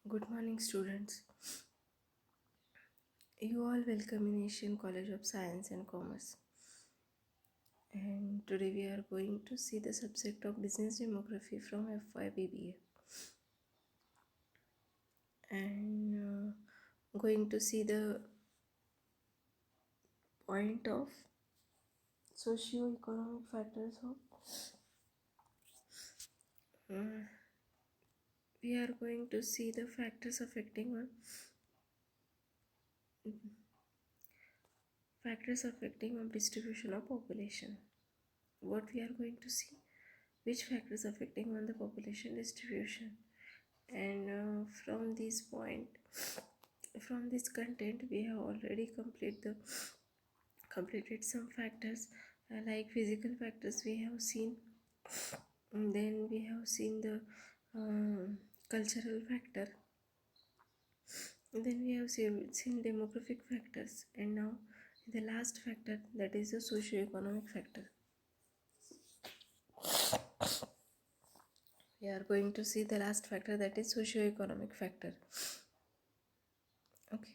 Good morning, students. You all welcome in Asian College of Science and Commerce. And today we are going to see the subject of business demography from FY and going to see the point of socio-economic factors of. Uh, we are going to see the factors affecting on distribution of population. What we are going to see, which factors affecting on the population distribution, and from this content we have already completed some factors, like physical factors we have seen. And then we have seen the cultural factor, and then we have seen demographic factors, and now the last factor, that is the socio-economic factor. We are going to see the last factor, that is socio-economic factor. Okay.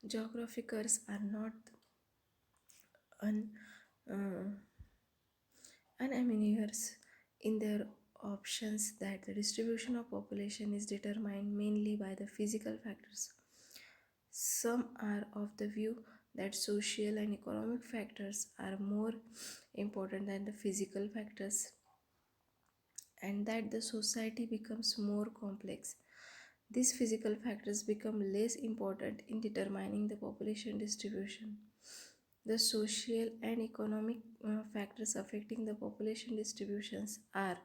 Geographicers are not un, uh, unambiguous in their options that the distribution of population is determined mainly by the physical factors. Some are of the view that social and economic factors are more important than the physical factors, and that the society becomes more complex. These physical factors become less important in determining the population distribution. The social and economic factors affecting the population distributions are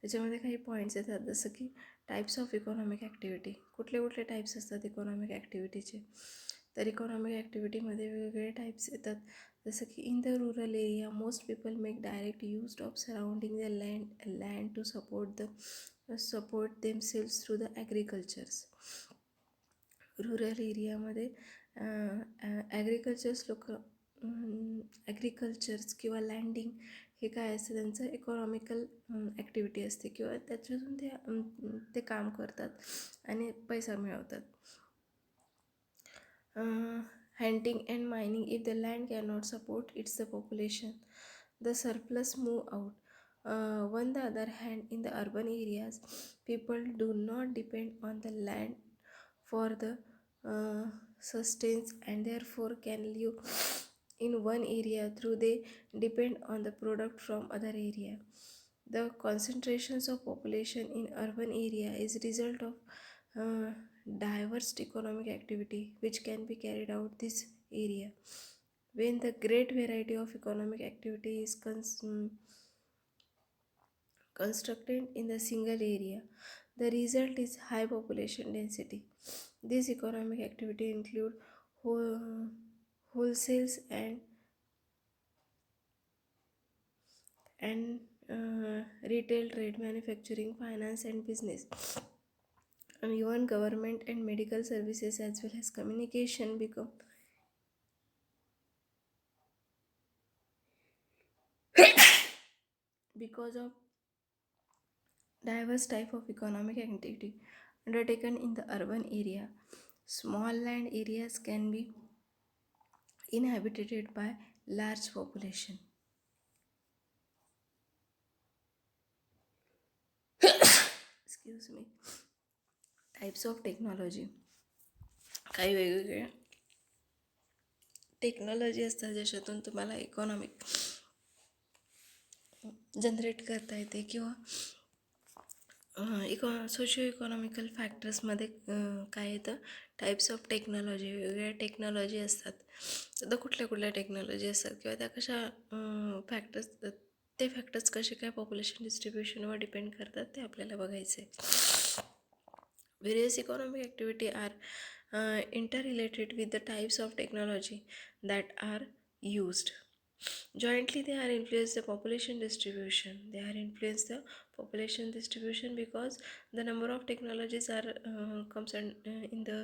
त्याच्यामध्ये काही points येतात, जसं की types of economic activity. कुठले कुठले types असतात economic ॲक्टिव्हिटीचे? तर economic ॲक्टिव्हिटीमध्ये वेगवेगळे टाईप्स येतात, जसं की in the rural area most people make direct use of surrounding the land to support themselves through the agricultures. Rural एरियामध्ये ॲग्रिकल्चर्स किंवा लँडिंग हे काय असतं, त्यांचं इकॉनॉमिकल ॲक्टिव्हिटी असते, किंवा त्याच्यातून ते काम करतात आणि पैसा मिळवतात. Hunting and mining, if the land can not support it's the population, the surplus move out. On the other hand, in the urban areas, people do not depend on the land for the sustenance and therefore can live in one area through they depend on the product from other area. The concentrations of population in urban area is result of diverse economic activity which can be carried out this area. When the great variety of economic activity is constructed in the single area, the result is high population density. This economic activity include wholesales and retail, trade, manufacturing, finance and business, and even government and medical services as well as communication become because of diverse type of economic activity undertaken in the urban area. Small land areas can be inhabited by large population. Excuse me. Types of technology. काही वेगवेगळे technology असतात ज्याच्यातून तुम्हाला economic generate करता येते, किंवा socio economical फॅक्टर्समध्ये काय येतं, टाईप्स ऑफ टेक्नॉलॉजी. वेगवेगळ्या टेक्नॉलॉजी असतात. आता कुठल्या कुठल्या टेक्नॉलॉजी असतात किंवा त्या कशा फॅक्टर्स ते फॅक्टर्स कसे काय पॉप्युलेशन डिस्ट्रीब्युशनवर डिपेंड करतात ते आपल्याला बघायचे. Various economic activity are interrelated with the types of technology that are used. Jointly, they are influence the population distribution. They are influence the population distribution because the number of technologies are comes in the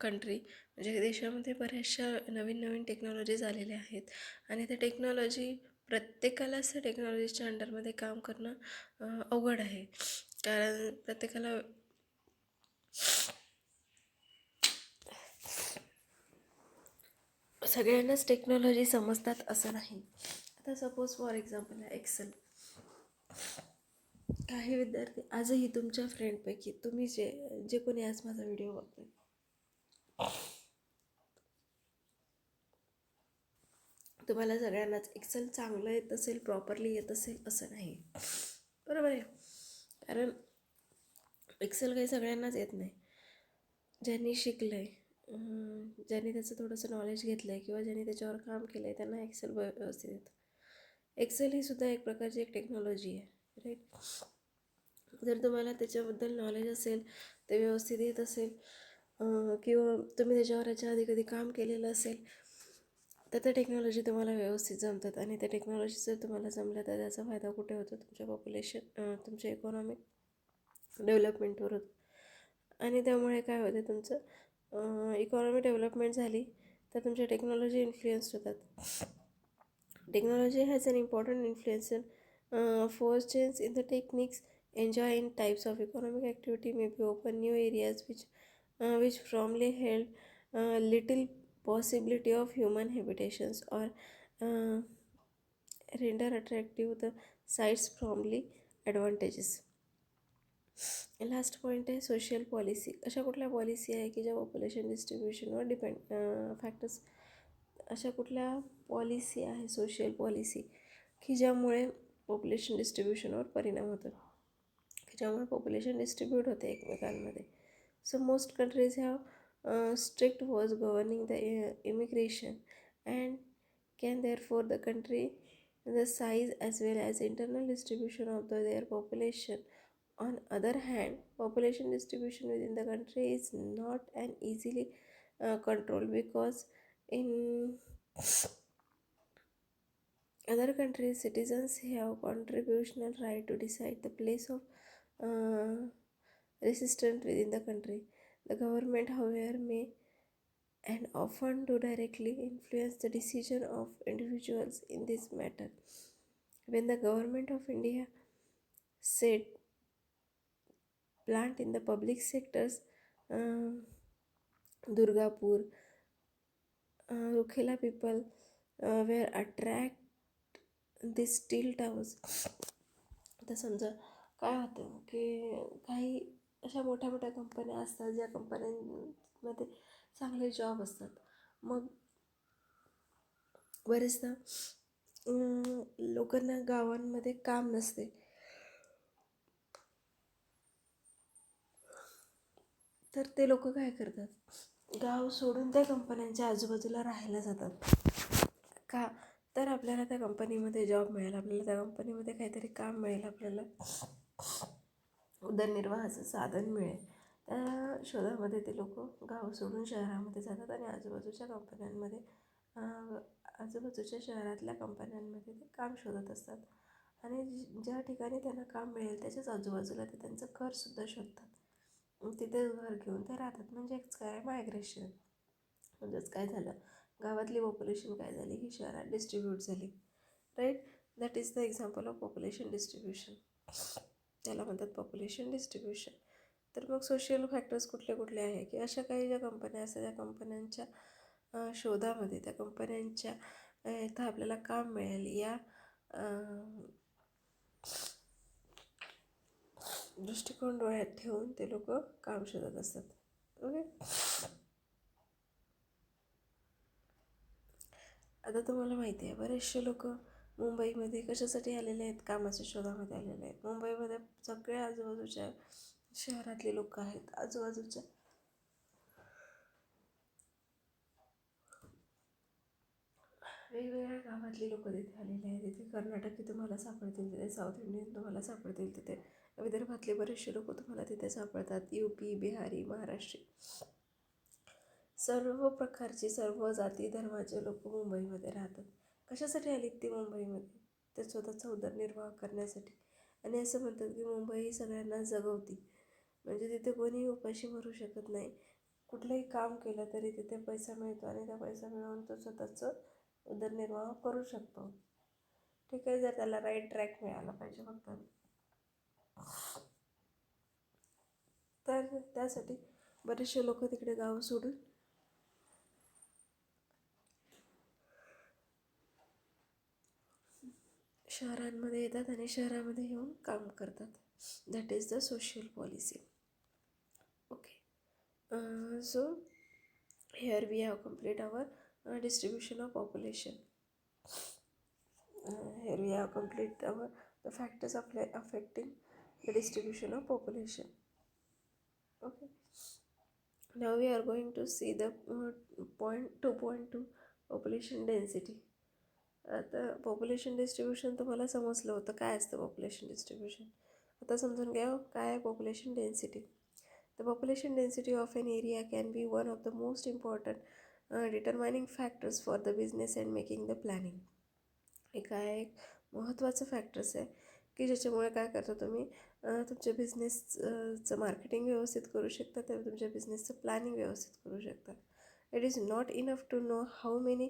country, म्हणजे देशामध्ये बऱ्याचशा नवीन नवीन technologies आलेल्या आहेत आणि त्या technology प्रत्येकालाच त्या टेक्नॉलॉजीच्या अंडरमध्ये काम करणं अवघड आहे. कारण प्रत्येकाला सगळ्यांनाच टेक्नॉलॉजी समजतात असं नाही. आता सपोज फॉर एक्झाम्पल आहे एक्सेल. काही विद्यार्थी आजही तुमच्या फ्रेंडपैकी तुम्ही जे जे कोणी आज माझा व्हिडिओ बघतोय, तुम्हाला सगळ्यांनाच एक्सेल चांगलं येत असेल, प्रॉपरली येत असेल असं नाही, बरोबर आहे. कारण एक्सेल काही सगळ्यांनाच येत नाही. ज्यांनी शिकलं आहे, ज्यांनी त्याचं थोडंसं नॉलेज घेतलं आहे किंवा ज्यांनी त्याच्यावर काम केलं आहे त्यांना एक्सेल व्यवस्थित येतं. एक्सेल ही सुद्धा एक प्रकारची एक टेक्नॉलॉजी आहे, राईट. जर तुम्हाला त्याच्याबद्दल नॉलेज असेल, ते व्यवस्थित येत असेल किंवा तुम्ही त्याच्यावर याच्या आधी कधी काम केलेलं असेल तर त्या टेक्नॉलॉजी तुम्हाला व्यवस्थित जमतात. आणि त्या टेक्नॉलॉजी जर तुम्हाला जमल्या तर त्याचा फायदा कुठे होतो? तुमच्या पॉप्युलेशन, तुमच्या इकॉनॉमिक डेव्हलपमेंटवर होतो. आणि त्यामुळे काय होते, तुमचं इकॉनॉमी डेव्हलपमेंट झाली तर तुमच्या टेक्नॉलॉजी इन्फ्लुएन्स होतात. Technology has an important influence for change in the techniques enjoy in types of economic activity may be open new areas which formerly held little possibility of human habitations or uh, render attractive the sites formerly advantages. Last point आहे social policy. अशा कुठल्या policy आहे की ज्या population डिस्ट्रीब्युशनवर depend factors, अशा कुठल्या policy आहे social policy की ज्यामुळे पॉप्युलेशन डिस्ट्रीब्युशनवर परिणाम होतात, की ज्यामुळे पॉप्युलेशन डिस्ट्रीब्यूट होते एकमेकांमध्ये. So most countries have strict was governing the immigration and can there for the country the size as well as internal distribution of the there population. On other hand, population distribution within the country is not an easily controlled because in other countries citizens have contributional right to decide the place of residence within the country. The government, however, may and often do directly influence the decision of individuals in this matter. When the government of India said plant in the public sectors, Durgapur, Rukhela people were attract these steel towns. आता समजा काय होतं की काही अशा मोठ्या मोठ्या कंपन्या असतात ज्या कंपन्यांमध्ये चांगले जॉब असतात. मग बरेचदा लोकांना गावांमध्ये काम नसते, तर ते लोक काय करतात, गाव सोडून त्या कंपन्यांच्या आजूबाजूला राहायला जातात. का तर आपल्याला त्या कंपनीमध्ये जॉब मिळेल, आपल्याला त्या कंपनीमध्ये काहीतरी काम मिळेल, आपल्याला उदरनिर्वाहाचं साधन मिळेल. त्या शोधामध्ये ते लोक गाव सोडून शहरामध्ये जातात आणि आजूबाजूच्या कंपन्यांमध्ये आजूबाजूच्या शहरातल्या कंपन्यांमध्ये ते काम शोधत असतात. आणि ज्या ठिकाणी त्यांना काम मिळेल त्याच्याच आजूबाजूला ते त्यांचं घरसुद्धा शोधतात. तिथेच घर घेऊन ते राहतात. म्हणजेच काय, मायग्रेशन. म्हणजेच काय झालं, गावातली पॉप्युलेशन काय झाली, ही शहरात डिस्ट्रीब्यूट झाली, right. That is the example of population distribution. त्याला म्हणतात पॉप्युलेशन डिस्ट्रीब्युशन. तर मग सोशल फॅक्टर्स कुठले कुठले आहे की अशा काही ज्या कंपन्या असतात त्या कंपन्यांच्या शोधामध्ये, त्या कंपन्यांच्या इथं आपल्याला काम मिळेल या दृष्टिकोन डोळ्यात ठेवून ते लोक काम शोधत असतात. ओके. आता तुम्हाला माहिती आहे बरेचसे लोक मुंबईमध्ये कशासाठी आलेले आहेत, कामाच्या शोधामध्ये आलेले आहेत. मुंबईमध्ये सगळ्या आजूबाजूच्या शहरातले लोक आहेत, आजूबाजूच्या वेगवेगळ्या गावातली लोक तिथे आलेले आहेत. तिथे कर्नाटकी तुम्हाला सापडतील, तिथे साऊथ इंडियन तुम्हाला सापडतील, तिथे विदर्भातले बरेचसे लोक तुम्हाला तिथे सापडतात, UP, बिहारी, महाराष्ट्री, सर्व प्रकारचे सर्व जाती धर्माचे लोक मुंबईमध्ये राहतात. कशासाठी आलीत ती मुंबईमध्ये? ते स्वतःचा उदरनिर्वाह करण्यासाठी. आणि असं म्हणतात की मुंबई ही सगळ्यांना जगवती, म्हणजे तिथे कोणीही उपाशी मरू शकत नाही. कुठलंही काम केलं तरी तिथे पैसा मिळतो आणि त्या पैसा मिळवून तो स्वतःचं उदरनिर्वाह करू शकतो. ठीक आहे, जर त्याला राईट ट्रॅक मिळाला पाहिजे फक्त. तर त्यासाठी बरेचसे लोक तिकडे गाव सोडून शहरांमध्ये येतात आणि शहरामध्ये येऊन काम करतात. That is the social policy. Okay, so here we have complete our distribution of population. Here we have complete our the factors affecting the distribution of population. Okay, now we are going to see the point 2.2 population density. आता population distribution तुम्हाला समजलं होतं काय असतं population distribution. आता समजून घ्या काय आहे population density. The population density of an area can be one of the most important determining factors for the business and making the planning. हे काय एक महत्त्वाचं फॅक्टर्स आहे की ज्याच्यामुळे काय करता तुम्ही तुमच्या बिझनेसचं मार्केटिंग व्यवस्थित करू शकता, तर तुमच्या बिझनेसचं प्लॅनिंग व्यवस्थित करू शकता. It is not enough to know how many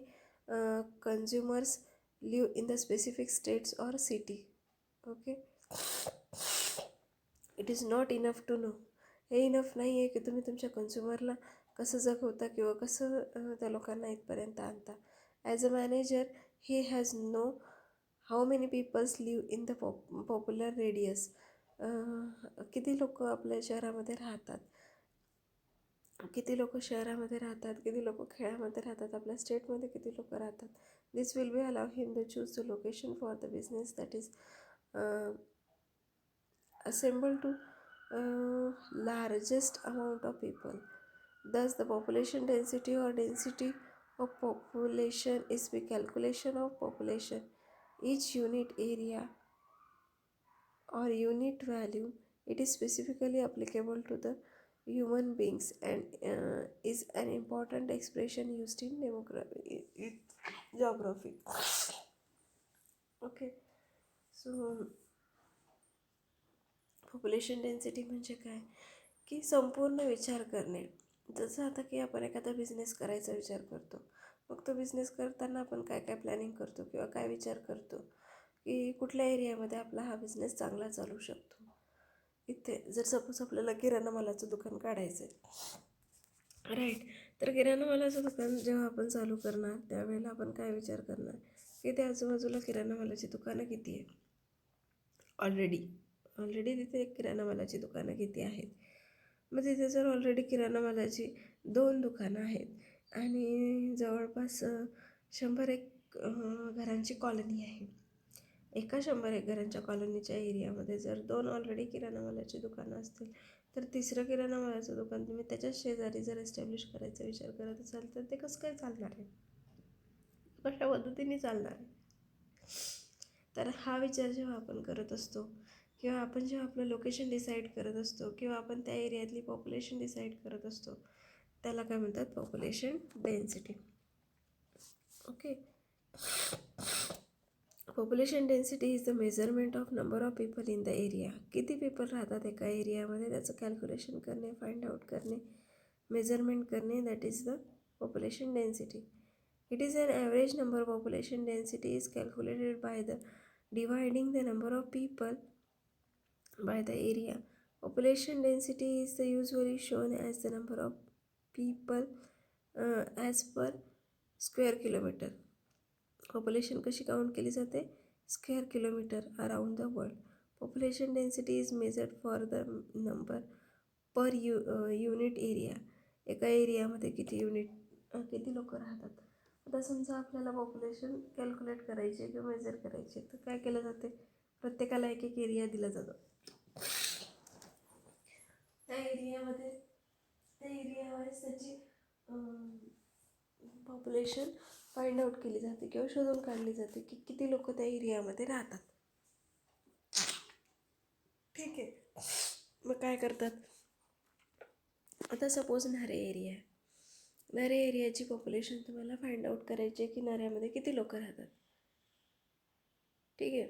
consumers leave in the specific states or city. Okay, it is not enough to know. हे इनफ नाही आहे की तुम्ही तुमच्या कन्झ्युमरला कसं जगवता किंवा कसं त्या लोकांना इथपर्यंत आणता. As a manager he has know how many peoples live in the popular radius. किती लोक आपल्या शहरामध्ये राहतात, किती लोक शहरामध्ये राहतात, किती लोक खेड्यामध्ये राहतात, आपल्या स्टेटमध्ये किती लोक राहतात. This will be allow him the choose the location for the business that is assemble to largest amount of people. Thus the population density or density of population is the calculation of population. Each unit area or unit value, it is specifically applicable to the human beings and is an important expression used in geography. Okay, so population density म्हणजे काय की संपूर्ण विचार करणे. जसं आता की आपण एखादा बिझनेस करायचा विचार करतो, मग तो बिझनेस करताना आपण काय काय प्लॅनिंग करतो किंवा काय विचार करतो की कुठल्या एरियामध्ये आपला हा बिझनेस चांगला चालू शकतो. इथे जर सपोज आपल्याला किराणा मालाचं दुकान काढायचं आहे, राईट, तर किराणा मालाचं दुकान जेव्हा आपण चालू करणार त्यावेळेला आपण काय विचार करणार की त्या आजूबाजूला किराणा मालाची दुकानं किती आहे. ऑलरेडी तिथे एक किराणा मालाची दुकानं किती आहेत. मग तिथे जर ऑलरेडी किराणा मालाची 2 दुकानं आहेत आणि जवळपास 100 घरांची कॉलनी आहे. एका 100 घरांच्या कॉलनीच्या एरियामध्ये जर 2 ऑलरेडी किराणा मालाची दुकानं असतील, तर तिसरं किराणा मालाचं दुकान तुम्ही त्याच्याच शेजारी जर एस्टॅब्लिश करायचा विचार करत असाल तर ते कसं काय चालणार आहे, कशा पद्धतीने चालणार आहे. तर हा विचार जेव्हा आपण करत असतो किंवा आपण जेव्हा आपलं लोकेशन डिसाईड करत असतो किंवा आपण त्या एरियातली पॉप्युलेशन डिसाईड करत असतो, त्याला काय म्हणतात population density. Okay, population density is the measurement of number of people in the area. किती पीपल राहतात एका एरियामध्ये त्याचं कॅल्क्युलेशन करणे, फाइंड आउट करणे, मेजरमेंट करणे, that is the population density. It is an average number. Population density is calculated by the dividing the number of people by the area. Population density is usually shown as the number of people as per square kilometer. Population कशी count केली जाते, square kilometre around the world. Population density is measured for the number per unit area. एका एरियामध्ये किती लोक राहतात. आता समजा आपल्याला पॉप्युलेशन कॅल्क्युलेट करायचे किंवा मेजर करायचे, तर काय केलं जाते, प्रत्येकाला एक एक एरिया दिला जातो. त्या एरियामध्ये त्याची पॉप्युलेशन फाइंड आउट केली जाते किंवा शोधून काढली जाते की किती लोक त्या एरियामध्ये राहतात. ठीक आहे. मग काय करतात, आता सपोज नरे एरिया आहे. नरे एरियाची पॉप्युलेशन तुम्हाला फाइंड आउट करायची आहे की नऱ्यामध्ये किती लोक राहतात. ठीक आहे.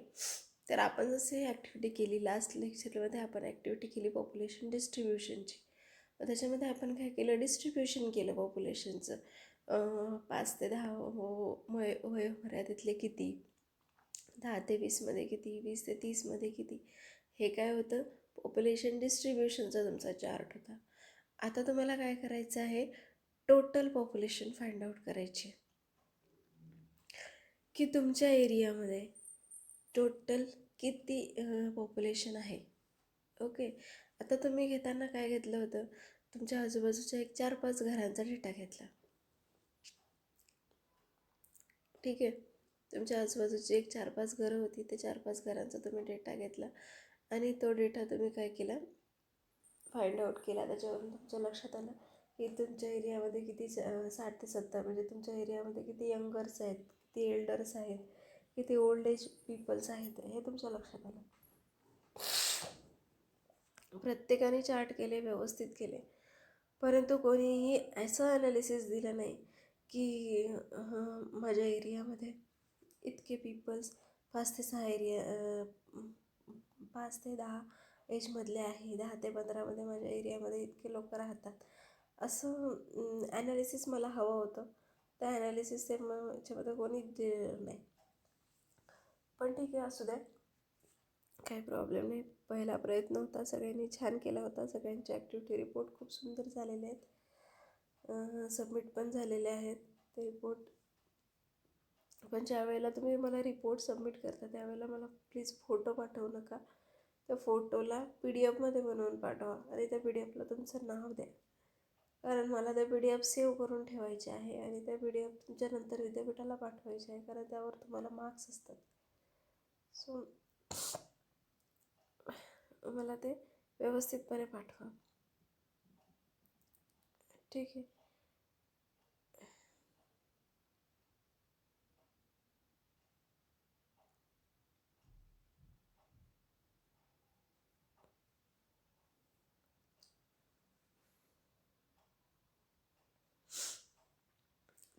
तर आपण जसे ॲक्टिव्हिटी केली लास्ट लेक्चरमध्ये, आपण ॲक्टिव्हिटी केली पॉप्युलेशन डिस्ट्रीब्युशनची. त्याच्यामध्ये आपण काय केलं, डिस्ट्रीब्युशन केलं पॉप्युलेशनचं. 5 ते 10 वयोमर्यादेतले किती, 10 ते 20मध्ये किती, 20 ते 30मध्ये किती, हे काय होतं, पॉप्युलेशन डिस्ट्रीब्युशनचा तुमचा चार्ट होता. आता तुम्हाला काय करायचं आहे, टोटल पॉप्युलेशन फाइंड आउट करायची की तुमच्या एरियामध्ये टोटल किती पॉप्युलेशन आहे. ओके. आता तुम्ही घेताना काय घेतलं होतं, तुमच्या आजूबाजूच्या एक 4-5 घरांचा डेटा घेतला. ठीक आहे. तुमच्या आजूबाजूची एक 4-5 घरं होती, ते 4-5 घरांचा तुम्ही डेटा घेतला आणि तो डेटा तुम्ही काय केला, फाइंड आउट केला. त्याच्यावरून तुमच्या लक्षात आलं की तुमच्या एरियामध्ये किती 60 ते 70 म्हणजे तुमच्या एरियामध्ये किती यंगर्स आहेत, किती एल्डर्स आहेत, किती ओल्ड एज पीपल्स आहेत, हे तुमच्या लक्षात आलं. प्रत्येकाने चार्ट केले, व्यवस्थित केले, परंतु कोणीही असं ॲनालिसिस दिलं नाही की माझ्या एरियामध्ये इतके पीपल्स 5 ते 6 5 ते 10 एजमधले आहे, 10 ते 15मध्ये माझ्या एरियामध्ये इतके लोक राहतात, असं ॲनालिसिस मला हवं होतं. त्या ॲनालिसिस ते याच्यामध्ये कोणीच दिलेलं नाही. पण ठीक आहे, असू द्या, काही प्रॉब्लेम नाही. पहिला प्रयत्न होता, सगळ्यांनी छान केला होता. सगळ्यांचे ॲक्टिव्हिटी रिपोर्ट खूप सुंदर झालेले आहेत, सबमिट पण झालेले आहेत ते रिपोर्ट. पण ज्या वेळेला तुम्ही मला रिपोर्ट सबमिट करता त्यावेळेला मला प्लीज फोटो पाठवू नका. त्या फोटोला PDF मध्ये बनवून पाठवा आणि त्या PDF ला तुमचं नाव द्या, कारण मला त्या PDF सेव्ह करून ठेवायचे आहे आणि त्या PDF तुमच्यानंतर विद्यापीठाला पाठवायचे आहे, कारण त्यावर तुम्हाला मार्क्स असतात. सो मला ते व्यवस्थितपणे पाठवा. ठीक आहे.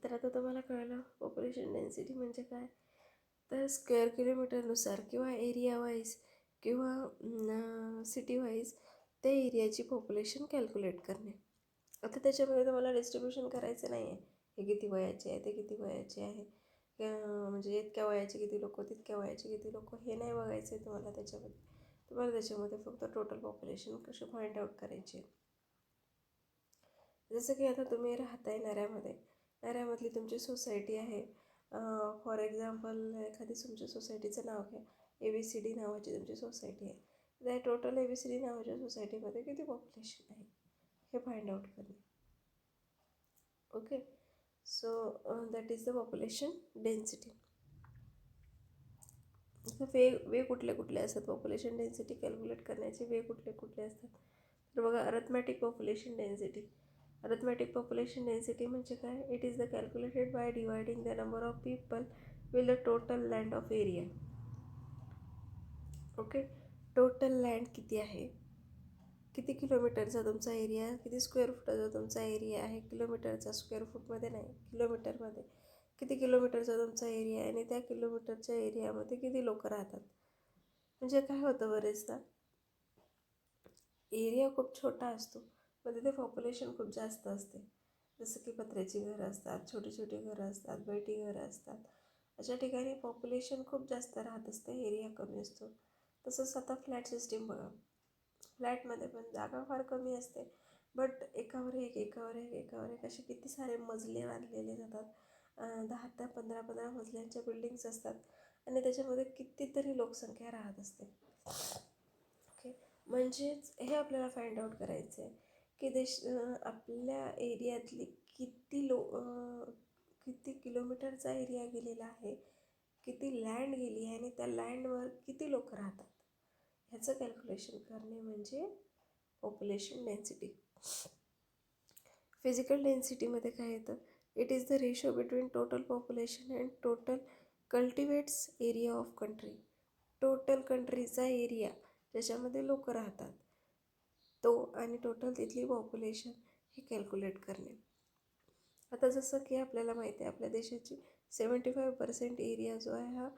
तर आता तुम्हाला कळलं पॉप्युलेशन डेन्सिटी म्हणजे काय. तर स्क्वेअर किलोमीटरनुसार किंवा एरिया वाईज किंवा सिटी वाईज त्या एरियाची पॉप्युलेशन कॅल्क्युलेट करणे. आता त्याच्यामध्ये तुम्हाला डिस्ट्रीब्युशन करायचं नाही आहे, हे किती वयाचे आहे, ते किती वयाचे आहे, म्हणजे इतक्या वयाचे किती लोक, तितक्या वयाचे किती लोक, हे नाही बघायचं आहे तुम्हाला. तुम्हाला त्याच्यामध्ये फक्त टोटल पॉप्युलेशन कशी फाइंड आउट करायची. जसं की आता तुम्ही राहताय नऱ्यामधली तुमची सोसायटी आहे. फॉर एक्झाम्पल एखादी तुमच्या सोसायटीचं नाव घ्या, ABCD नावाची तुमची सोसायटी आहे. त्या टोटल ABCD नावाच्या सोसायटीमध्ये किती पॉप्युलेशन आहे हे फाइंड आउट करणे. Okay. So that is the population density. वे कुठले कुठले असतात पॉप्युलेशन डेन्सिटी कॅल्क्युलेट करण्याचे, वे कुठले कुठले असतात. तर बघा, arithmetic population density. Arithmetic population density म्हणजे काय, it is the calculated by dividing the number of people with the total land of area. Okay. Total land किती आहे, किती किलोमीटरचा तुमचा एरिया, किती स्क्वेअर फुटाचा तुमचा एरिया आहे, किलोमीटरचा, स्क्वेअर फूटमध्ये नाही, किलोमीटरमध्ये किती किलोमीटरचा तुमचा एरिया आहे आणि त्या किलोमीटरच्या एरियामध्ये किती लोक राहतात. म्हणजे काय होतं, बरेचदा एरिया खूप छोटा असतो पण तिथे पॉप्युलेशन खूप जास्त असते. जसं की पत्र्याची घरं असतात, छोटी छोटी घरं असतात, बैठी घरं असतात. अशा ठिकाणी पॉप्युलेशन खूप जास्त राहत असते, एरिया कमी असतो. तसंच आता फ्लॅट सिस्टीम बघा, फ्लॅटमध्ये पण जागा फार कमी असते, बट एकावर एक एकावर एक एकावर एक असे किती सारे मजले बांधलेले जातात. 10 ते 15 मजल्यांच्या बिल्डिंग्स असतात आणि त्याच्यामध्ये कितीतरी लोकसंख्या राहत असते. ओके. म्हणजेच हे आपल्याला फाइंड आउट करायचं आहे की आपल्या एरियातली किती किलोमीटरचा एरिया गेलेला आहे, किती लँड गेली आहे आणि त्या लँडवर किती लोक राहतात, ह्याचं कॅल्क्युलेशन करणे म्हणजे पॉप्युलेशन डेन्सिटी. फिजिकल डेन्सिटीमध्ये काय येतं, It is the ratio between total population and total cultivates area of country. Total कंट्रीचा एरिया ज्याच्यामध्ये लोक राहतात तो आणि टोटल तिथली पॉप्युलेशन हे कॅल्क्युलेट करणे. आता जसं की आपल्याला माहिती आहे आपल्या देशाची 75% एरिया जो आहे हा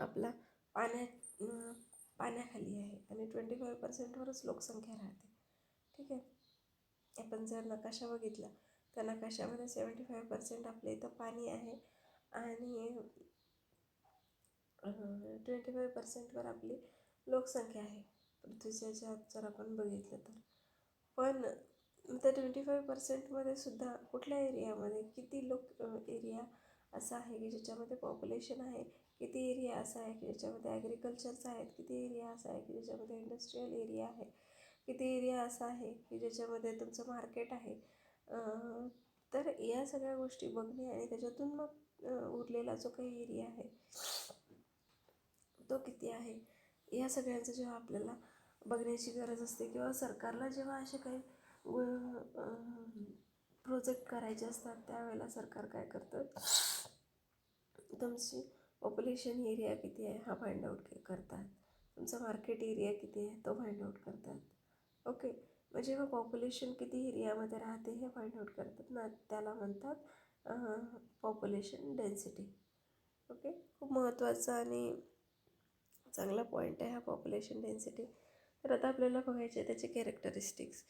आपला पाण्याखाली आहे आणि 25%वरच लोकसंख्या राहते. ठीक आहे. आपण जर नकाशा बघितला तर नकाशामध्ये 75% आपल्या इथं पाणी आहे आणि 25%वर आपली लोकसंख्या आहे पृथ्वीच्या ह्याच्यात जर आपण बघितलं तर. पण त्या 25%मध्ये सुद्धा कुठल्या एरियामध्ये किती एरिया असा आहे की ज्याच्यामध्ये पॉप्युलेशन आहे, किती एरिया असा आहे की ज्याच्यामध्ये ॲग्रिकल्चरचा आहे, किती एरिया असा आहे की ज्याच्यामध्ये इंडस्ट्रीयल एरिया आहे, किती एरिया असा आहे की ज्याच्यामध्ये तुमचं मार्केट आहे. तर या सगळ्या गोष्टी बघणे आणि त्याच्यातून मग उरलेला जो काही एरिया आहे तो किती आहे या सगळ्यांचं जेव्हा आपल्याला बघण्याची गरज असते किंवा सरकारला जेव्हा असे काही प्रोजेक्ट करायचे असतात त्यावेळेला सरकार काय करतं, तुमची पॉप्युलेशन एरिया किती आहे हा फाइंड आउट करतात, तुमचा मार्केट एरिया किती आहे तो फाइंड आउट करतात. ओके. मग जेव्हा पॉप्युलेशन किती एरियामध्ये राहते हे फाइंड आउट करतात ना त्याला म्हणतात पॉप्युलेशन डेन्सिटी. ओके. खूप महत्त्वाचा आणि चांगला पॉईंट आहे हा पॉप्युलेशन डेन्सिटी. तर आता आपल्याला बघायचे आहे त्याचे कॅरेक्टरिस्टिक्स.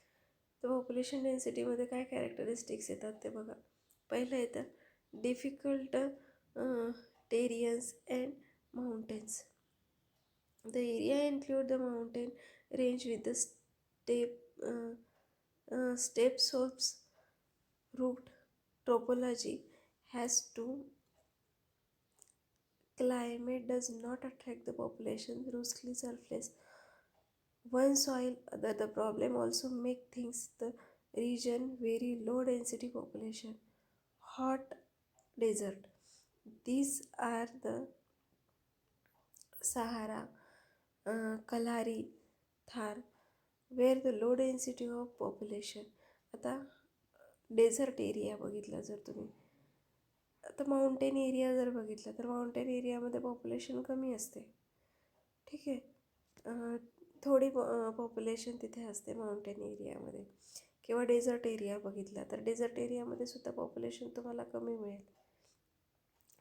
तर पॉप्युलेशन डेन्सिटीमध्ये काय कॅरेक्टरिस्टिक्स येतात ते बघा. पहिलं येतं difficult terrains and mountains. The area include the mountain range with the steep slopes. Route topology has to climate does not attract the population brusquely surface one soil. The problem also make things the region very low density population. Hot desert, these are the Sahara, Kalahari, Thar, where the low density of population. आता dessert area बघितला जर तुम्ही, आता mountain area जर बघितला तर mountain एरियामध्ये population कमी असते. ठीक आहे. थोडी पॉप्युलेशन तिथे असते माउंटेन एरियामध्ये. किंवा डेझर्ट एरिया बघितला तर डेझर्ट एरियामध्ये सुद्धा पॉप्युलेशन तुम्हाला कमी मिळेल.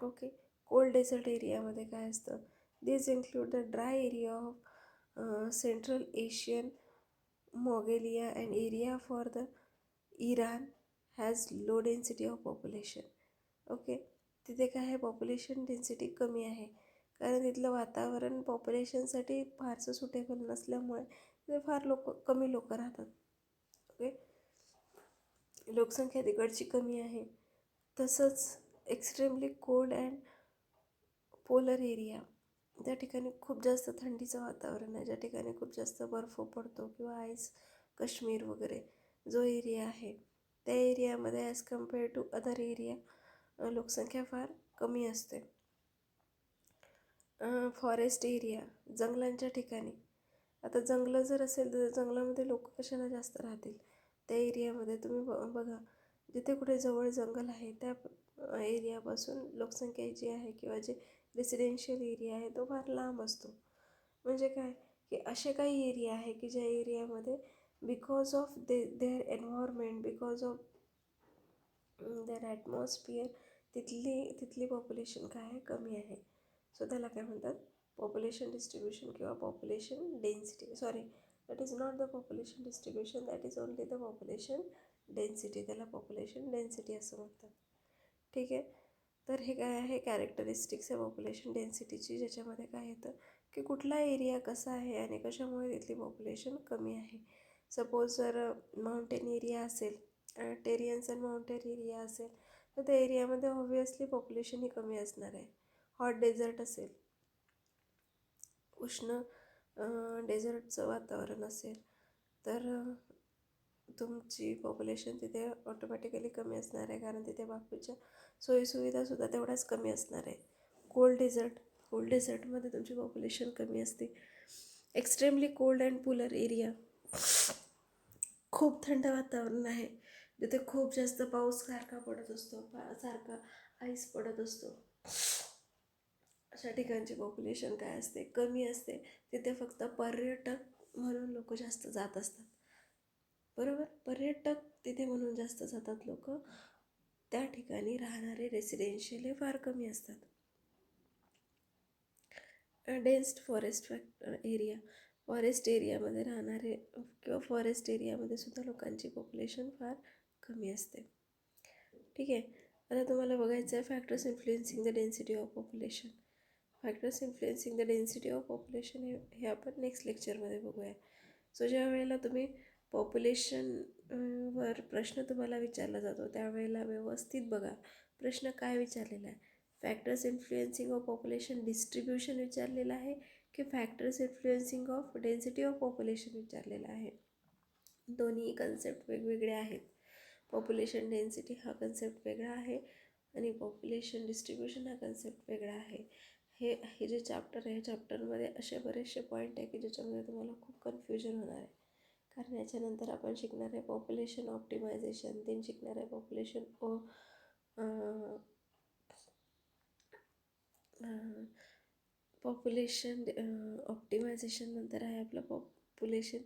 ओके. कोल्ड डेझर्ट एरियामध्ये काय असतं, this include the dry area of central Asian Mongolia and area for the Iran has low density of population. Okay. तिथे काय आहे, पॉप्युलेशन डेन्सिटी कमी आहे कारण तिथलं वातावरण पॉप्युलेशनसाठी फारसं सुटेबल नसल्यामुळे तिथे फार कमी लोक राहतात. ओके. लोकसंख्या तिकडची कमी आहे. तसंच extremely cold and polar area, त्या ठिकाणी खूप जास्त थंडीचं वातावरण आहे, ज्या ठिकाणी खूप जास्त बर्फ पडतो किंवा आईस, काश्मीर वगैरे जो एरिया आहे त्या एरियामध्ये as compare to other area लोकसंख्या फार कमी असते. फॉरेस्ट एरिया, जंगलांच्या ठिकाणी, आता जंगलं जर असेल तर जंगलामध्ये लोक कशाला जास्त राहतील, त्या एरियामध्ये तुम्ही बघा जिथे कुठे जवळ जंगल आहे त्या एरियापासून लोकसंख्या जी आहे किंवा जे रेसिडेन्शियल एरिया आहे तो फार लांब असतो. म्हणजे काय की असे काही एरिया आहे की ज्या एरियामध्ये because of their environment, because of their atmosphere तिथली पॉप्युलेशन काय आहे, कमी आहे. सो त्याला काय म्हणतात, पॉप्युलेशन डिस्ट्रीब्युशन किंवा population density. Sorry, that is not the population distribution, that is only the population density. त्याला पॉप्युलेशन डेन्सिटी असं म्हणतात. ठीक आहे. तर हे काय आहे, कॅरेक्टरिस्टिक्स आहे पॉप्युलेशन डेन्सिटीची, ज्याच्यामध्ये काय येतं की कुठला एरिया कसा आहे आणि कशामुळे तिथली पॉप्युलेशन कमी आहे. सपोज जर माउंटेन एरिया असेल, टेरियन्स अँड माउंटेन एरिया असेल तर त्या एरियामध्ये ऑब्व्हियसली पॉप्युलेशन ही कमी असणार आहे. हॉट डेझर्ट असेल, उष्ण डेझर्टचं वातावरण असेल तर तुमची पॉप्युलेशन तिथे ऑटोमॅटिकली कमी असणार आहे कारण तिथे बाकीच्या सोयीसुविधासुद्धा तेवढ्याच कमी असणार आहे. कोल्ड डेझर्टमध्ये तुमची पॉप्युलेशन कमी असते. Extremely cold and polar area, खूप थंड वातावरण आहे तिथे खूप जास्त पाऊस सारखा पडत असतो, सारखा आईस पडत असतो, अशा ठिकाणची पॉप्युलेशन काय असते, कमी असते. तिथे फक्त पर्यटक म्हणून लोक जास्त जात असतात. बरोबर, पर्यटक तिथे म्हणून जास्त जातात लोक. त्या ठिकाणी राहणारे रेसिडेन्शियल हे फार कमी असतात. डेन्स्ड फॉरेस्ट एरिया, फॉरेस्ट एरियामध्ये राहणारे किंवा फॉरेस्ट एरियामध्ये सुद्धा लोकांची पॉप्युलेशन फार कमी असते. ठीक आहे. आता तुम्हाला बघायचं आहे factors influencing the density of population. Factors influencing the density of population हे आपण नेक्स्ट लेक्चरमध्ये बघूया. सो ज्या वेळेला तुम्ही पॉप्युलेशन वर प्रश्न तुम्हाला विचारला जातो त्यावेळेला व्यवस्थित बघा प्रश्न काय विचारलेला आहे. Factors influencing of population distribution विचारलेलं आहे की factors influencing of density of population विचारलेलं आहे. दोन्ही कन्सेप्ट वेगवेगळे आहेत. पॉप्युलेशन डेन्सिटी हा कन्सेप्ट वेगळा आहे आणि पॉप्युलेशन डिस्ट्रीब्युशन हा कन्सेप्ट वेगळा आहे. हे जे चॅप्टर आहे, चॅप्टरमध्ये असे बरेचसे पॉईंट आहे की ज्याच्यामध्ये तुम्हाला खूप कन्फ्युजन होणार आहे. कारण याच्यानंतर आपण शिकणार आहे पॉप्युलेशन ऑप्टिमायझेशन, देन शिकणार आहे पॉप्युलेशन पॉप्युलेशन ऑप्टिमायझेशन, नंतर आहे आपलं population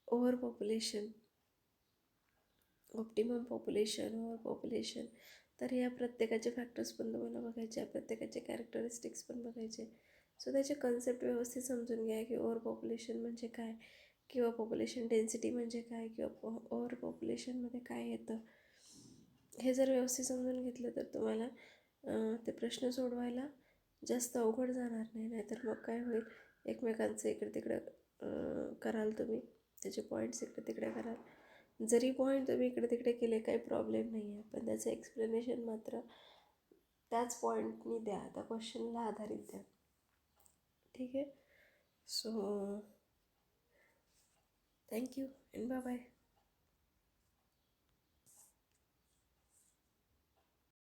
over population, optimum population, over population. तर या प्रत्येकाचे फॅक्टर्स पण तुम्हाला बघायचे आहे, प्रत्येकाचे कॅरेक्टरिस्टिक्स पण बघायचे. सो त्याचे कन्सेप्ट व्यवस्थित समजून घ्या की ओव्हर पॉप्युलेशन म्हणजे काय, किंवा पॉप्युलेशन डेन्सिटी म्हणजे काय, किंवा ओव्हर पॉप्युलेशनमध्ये काय येतं. हे जर व्यवस्थित समजून घेतलं तर तुम्हाला ते प्रश्न सोडवायला जास्त अवघड जाणार नाही. नाहीतर मग काय होईल, एकमेकांचं इकडे तिकडं कराल तुम्ही, त्याचे पॉईंट्स इकडे तिकडे कराल. जरी पॉईंट तुम्ही इकडे तिकडे केले काही प्रॉब्लेम नाही आहे, पण त्याचं एक्सप्लेनेशन मात्र त्याच पॉईंटनी द्या, त्या क्वेश्चनला आधारित द्या. ठीक आहे. So thank you and bye bye.